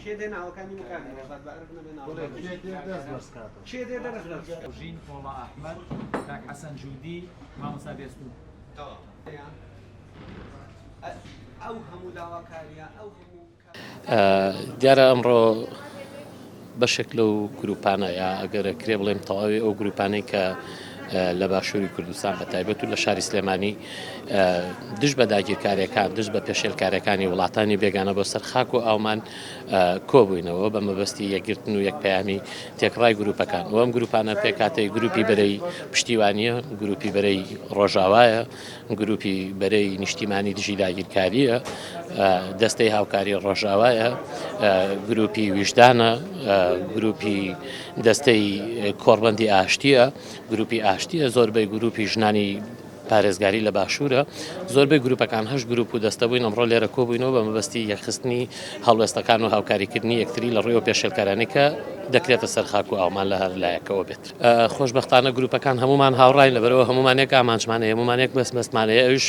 چێ دێ ناوەکانی مکانی وەزات بە عەرب نەبێ ناو چێ دێ دەرەخ ژین پۆڵا ئەحمەد کاک حەسەن جوودی مامۆستا بێستوو ئەو هەموو داواکاریە ئەو هەموو دیارە ئەمڕۆ بەشێک لەو گروپانە یا ئەگەرە کرێ بڵێم تەواوی ئەو گروپانەی کە لە باشووری کوردستان بە تایبەت و لە شاری سلێمانی دژ بە داگیرکاریەکان دژ بە پێشێلکاریەکانی وڵاتانی بێگانە بۆ سەر خاک و ئاومان کۆبووینەوە بە مەبەستی یەکگرتن و یەکپەیامی تێکڕای گروپەکان و ئەم گروپانە پێکاتەی گروپی بەرەی پشتیوانیە گروپی بەرەی ڕۆژاوایە گروپی بەرەی نیشتیمانی دژی داگیرکاریە دەستەی هاوکاری ڕۆژاوایە گروپی ویژدانە گروپی دەستەی کۆڕبەندی ئاشتیە گروپی ئاشتیە زۆربەی گروپی ژنانی پارێزگاری لە باشوورە زۆربەی گروپەکان هەش گروپ و دەستە بووین ئەمڕۆ لێرە کۆبووینەوە بە مەبەستی یەکخستنی هەڵوێستەکان و هاوکاریکردنی یەکتری لە ڕێوە پێشێلکارانی کە دەکرێتە سەر خاک و ئاومان لە هەر لایەکەوە بێت خۆشبەختانە گروپەکان هەمومان هاوڕاین لەبەرەوە هەمومان یەک ئامانجمانەیە هەمومان یەک بەسمەستمانەیە ئەوش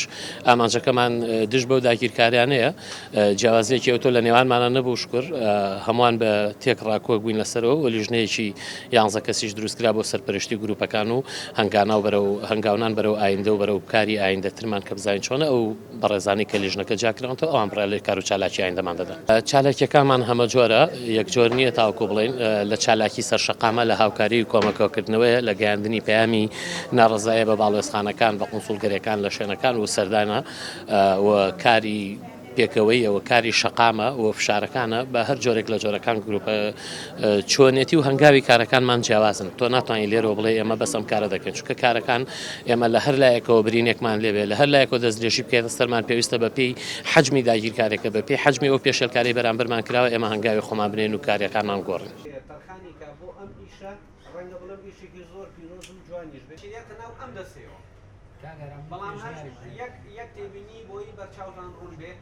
ئامانجەکەمان دژ بەو داگیرکاریانەیە جیاوازیەکی ئەوتۆ لە نێوانمانە نەبوو شکر هەمووان بە تێکڕا کۆبووین لەسەرەوە و لیژنەیەکی 11 کەسیش دروستکرا بۆ سەرپەرشتی گروپەکان و هەنگاونان بەرەو ئایندە و بەرەو کاری ئایندەترمان کە بزانین چۆنە ئەو بەڕێزانی کە لیژنەکە جاکراونەوە ئەوان بڕای لە کار و چالاکی ئایندەمان دەدەن چالاکیەکانمان هەمە جۆرە یەک جۆر نییە تاوەکو بڵێن لە چالاکی سەرشەقامە لە هاوکاری و کۆمەکەکردنەوەیە لە گەیاندنی پەیامی ناڕزایە بە باڵێزخانەکان بە قونسوڵگەرەکان لە شوێنەکان و سەردانە و کاری پێکەوەی ئەوە کاری شەقامە و فشارەکانە بە هەر جۆرێک لە جۆرەکان گروپە چۆنێتی و هەنگاوی کارەکانمان جیاوازن تۆ ناتوانین لێرەوە بڵێ ئێمە بەسەم کارە دەکەین چونکە کارەکان ئێمە لە هەر لایەکەوە برینێکمان لێبێ لە هەر لایەکەوە دەستدرێژی بکەێتە سەرمان پێویستە بە پێی حەجمی داگیرکارێکە بە پێی حەجمی ئەو پێشێلکاری بەرامبەرمان کراوە ئێمە هەنگاوی خۆمان بنێن و کاریەکانمان گۆڕین تەرخانێکە بۆ ئەم ئیشە ڕەنگە بڵێم ئیشێکی زۆر پیرۆز و جوانیش بێت چێتە ناو ئەم دەستەوە بەڵام هەر یەک تێبینی بۆی بەرچاوتان ڕوون بێت